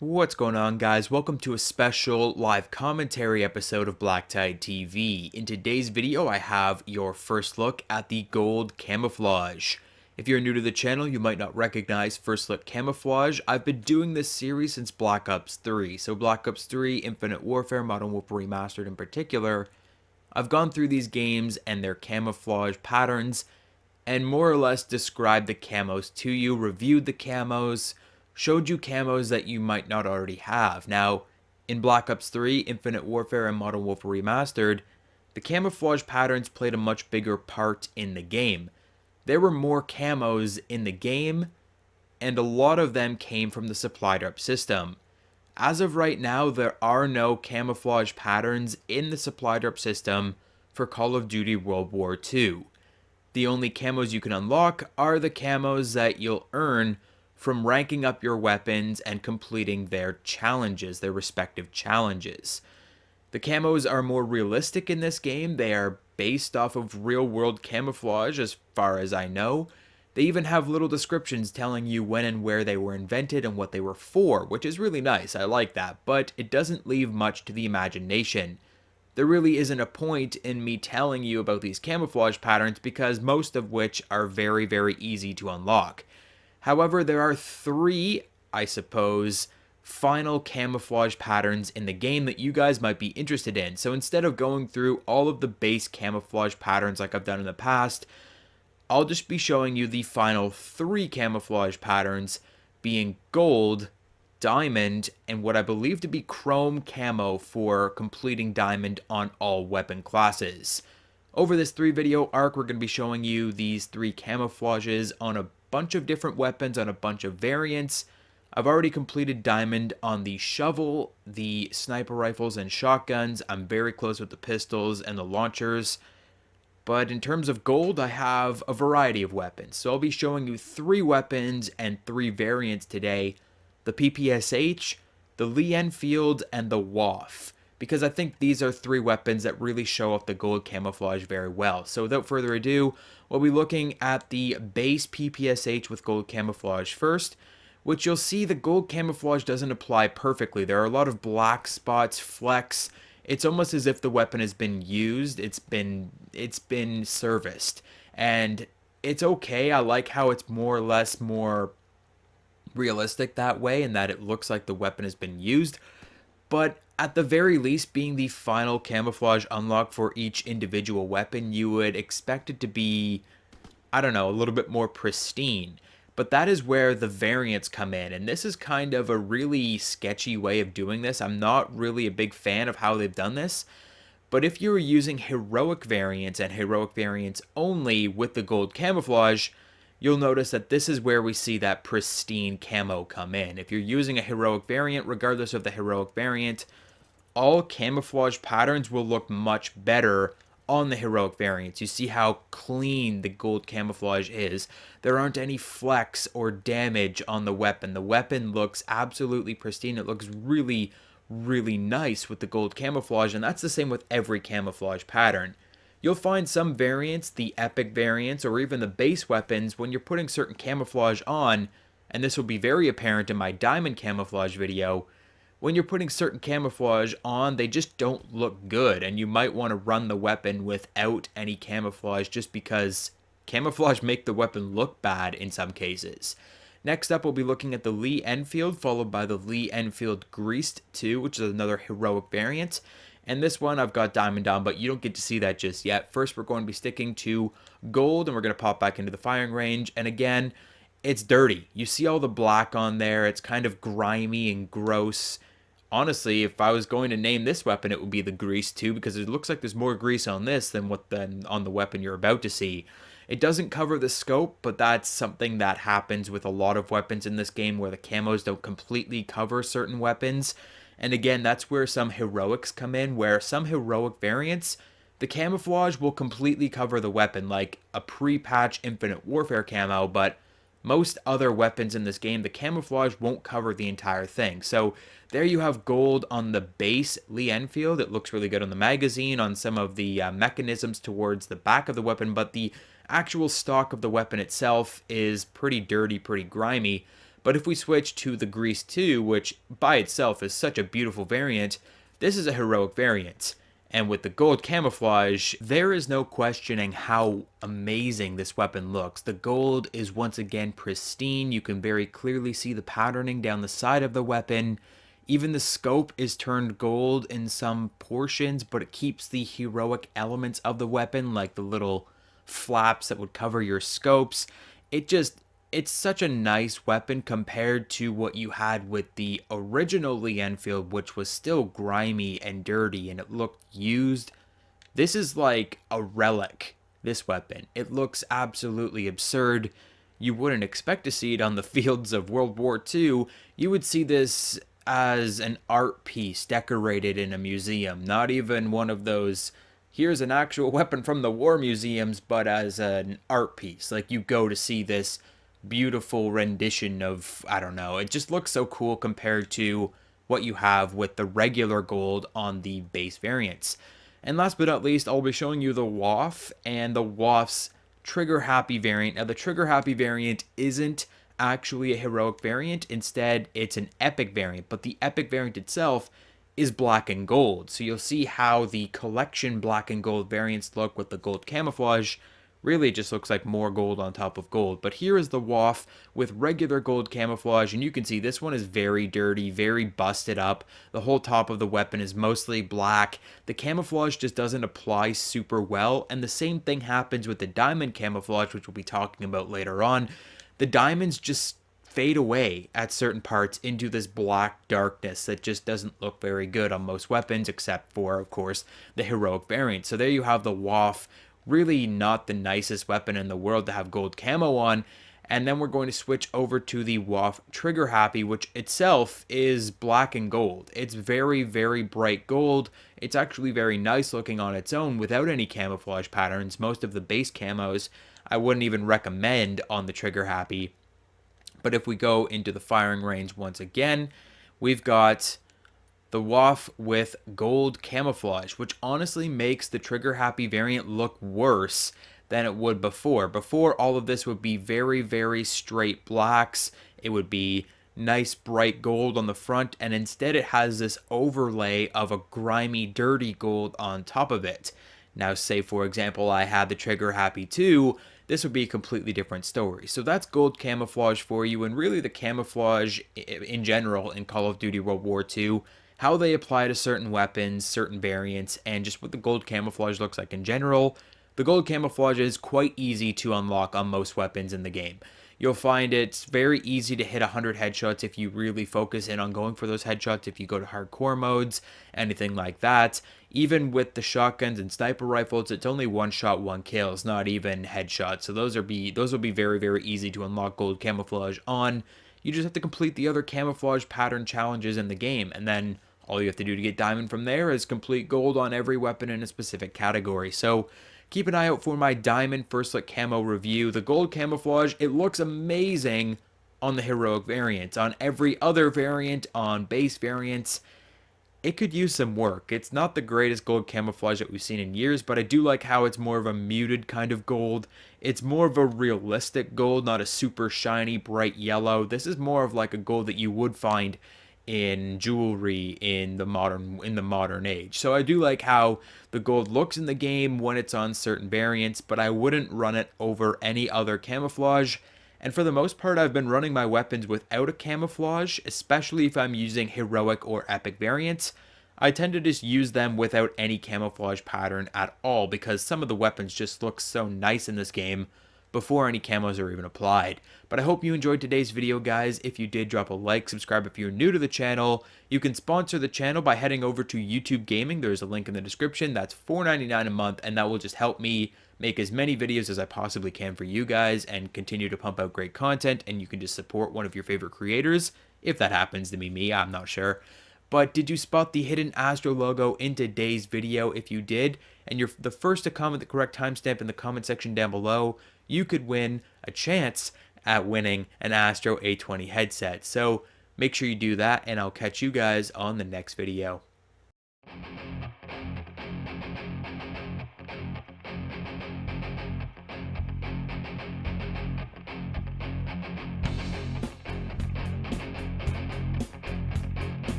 What's going on, guys? Welcome to a special live commentary episode of BlackTideTV. In today's video, I have your first look at the gold camouflage. If you're new to the channel, you might not recognize first look camouflage. I've been doing this series since Black Ops 3. So Black Ops 3, Infinite Warfare, Modern Warfare Remastered in particular. I've gone through these games and their camouflage patterns and more or less described the camos to you, reviewed the camos, showed you camos that you might not already have. Now, in Black Ops 3, Infinite Warfare, and Modern Warfare Remastered, the camouflage patterns played a much bigger part in the game. There were more camos in the game, and a lot of them came from the supply drop system. As of right now, there are no camouflage patterns in the supply drop system for Call of Duty World War II. The only camos you can unlock are the camos that you'll earn from ranking up your weapons and completing their challenges, their respective challenges. The camos are more realistic in this game. They are based off of real-world camouflage as far as I know. They even have little descriptions telling you when and where they were invented and what they were for, which is really nice. I like that, but it doesn't leave much to the imagination. There really isn't a point in me telling you about these camouflage patterns because most of which are very, very easy to unlock. However, there are three, I suppose, final camouflage patterns in the game that you guys might be interested in. So instead of going through all of the base camouflage patterns like I've done in the past, I'll just be showing you the final three camouflage patterns, being gold, diamond, and what I believe to be chrome camo for completing diamond on all weapon classes. Over this 3-video arc, we're going to be showing you these three camouflages on a bunch of different weapons, on a bunch of variants. I've already completed diamond on the shovel, the sniper rifles and shotguns. I'm very close with the pistols and the launchers. But in terms of gold, I have a variety of weapons. So I'll be showing you 3 weapons and 3 variants today. The PPSH, the Lee Enfield, and the WAF. Because I think these are 3 weapons that really show off the gold camouflage very well. So without further ado, we'll be looking at the base PPSH with gold camouflage first, which you'll see the gold camouflage doesn't apply perfectly. There are a lot of black spots, flecks. It's almost as if the weapon has been used, it's been serviced. And it's okay. I like how it's more or less more realistic that way and that it looks like the weapon has been used. But at the very least, being the final camouflage unlock for each individual weapon, you would expect it to be, I don't know, a little bit more pristine. But that is where the variants come in, and this is kind of a really sketchy way of doing this. I'm not really a big fan of how they've done this, but if you're using heroic variants and heroic variants only with the gold camouflage, you'll notice that this is where we see that pristine camo come in. If you're using a heroic variant, regardless of the heroic variant, all camouflage patterns will look much better on the heroic variants. You see how clean the gold camouflage is. There aren't any flecks or damage on the weapon. The weapon looks absolutely pristine. It looks really, really nice with the gold camouflage, and that's the same with every camouflage pattern. You'll find some variants, the epic variants, or even the base weapons, when you're putting certain camouflage on, and this will be very apparent in my diamond camouflage video, when you're putting certain camouflage on, they just don't look good, and you might want to run the weapon without any camouflage just because camouflage make the weapon look bad in some cases. Next up, we'll be looking at the Lee Enfield, followed by the Lee Enfield Greased 2, which is another heroic variant. And this one I've got diamond on, but you don't get to see that just yet. First, we're going to be sticking to gold, and we're going to pop back into the firing range. And again, it's dirty. You see all the black on there. It's kind of grimy and gross. Honestly, if I was going to name this weapon, it would be the Grease 2, because it looks like there's more grease on this than on the weapon you're about to see. It doesn't cover the scope, but that's something that happens with a lot of weapons in this game where the camos don't completely cover certain weapons. And again, that's where some heroics come in, where some heroic variants, the camouflage will completely cover the weapon, like a pre-patch Infinite Warfare camo, but most other weapons in this game, the camouflage won't cover the entire thing. So there you have gold on the base Lee Enfield. It looks really good on the magazine, on some of the mechanisms towards the back of the weapon, but the actual stock of the weapon itself is pretty dirty, pretty grimy. But if we switch to the Grease 2, which by itself is such a beautiful variant, this is a heroic variant. And with the gold camouflage, there is no questioning how amazing this weapon looks. The gold is once again pristine. You can very clearly see the patterning down the side of the weapon. Even the scope is turned gold in some portions, but it keeps the heroic elements of the weapon, like the little flaps that would cover your scopes. It's such a nice weapon compared to what you had with the original Lee Enfield, which was still grimy and dirty and it looked used. This is like a relic, this weapon. It looks absolutely absurd. You wouldn't expect to see it on the fields of World War II. You would see this as an art piece decorated in a museum, not even one of those here's an actual weapon from the war museums, but as an art piece. Like, you go to see this beautiful rendition of, I don't know, it just looks so cool compared to what you have with the regular gold on the base variants. And last but not least, I'll be showing you the WWII and the WWII's trigger happy variant. Now, the trigger happy variant isn't actually a heroic variant. Instead, it's an epic variant, but the epic variant itself is black and gold. So you'll see how the collection black and gold variants look with the gold camouflage. Really, it just looks like more gold on top of gold. But here is the WWII with regular gold camouflage, and you can see this one is very dirty, very busted up. The whole top of the weapon is mostly black. The camouflage just doesn't apply super well, and the same thing happens with the diamond camouflage, which we'll be talking about later on. The diamonds just fade away at certain parts into this black darkness that just doesn't look very good on most weapons, except for, of course, the heroic variant. So there you have the WWII, really not the nicest weapon in the world to have gold camo on. And then we're going to switch over to the WWII Trigger Happy, which itself is black and gold. It's very, very bright gold. It's actually very nice looking on its own without any camouflage patterns. Most of the base camos I wouldn't even recommend on the Trigger Happy. But if we go into the firing range once again, we've got the WWII with gold camouflage, which honestly makes the Trigger Happy variant look worse than it would before. Before, all of this would be very, very straight blacks. It would be nice bright gold on the front, and instead it has this overlay of a grimy, dirty gold on top of it. Now, say for example, I had the Trigger Happy 2, this would be a completely different story. So that's gold camouflage for you, and really the camouflage in general in Call of Duty World War II, how they apply to certain weapons, certain variants, and just what the gold camouflage looks like in general. The gold camouflage is quite easy to unlock on most weapons in the game. You'll find it's very easy to hit 100 headshots if you really focus in on going for those headshots, if you go to hardcore modes, anything like that. Even with the shotguns and sniper rifles, it's only one shot, one kill. It's not even headshots. So those will be very, very easy to unlock gold camouflage on. You just have to complete the other camouflage pattern challenges in the game, and then all you have to do to get diamond from there is complete gold on every weapon in a specific category. So keep an eye out for my diamond first look camo review. The gold camouflage, it looks amazing on the heroic variant. On every other variant, on base variants, it could use some work. It's not the greatest gold camouflage that we've seen in years, but I do like how it's more of a muted kind of gold. It's more of a realistic gold, not a super shiny, bright yellow. This is more of like a gold that you would find in jewelry in the modern age. So I do like how the gold looks in the game when it's on certain variants, but I wouldn't run it over any other camouflage. And for the most part, I've been running my weapons without a camouflage, especially if I'm using heroic or epic variants. I tend to just use them without any camouflage pattern at all, because some of the weapons just look so nice in this game before any camos are even applied. But I hope you enjoyed today's video, guys. If you did, drop a like, subscribe if you're new to the channel. You can sponsor the channel by heading over to YouTube Gaming. There's a link in the description. That's $4.99 a month, and that will just help me make as many videos as I possibly can for you guys and continue to pump out great content, and you can just support one of your favorite creators. If that happens to be me, I'm not sure. But did you spot the hidden Astro logo in today's video? If you did, and you're the first to comment the correct timestamp in the comment section down below, you could win a chance at winning an Astro A20 headset. So make sure you do that, and I'll catch you guys on the next video.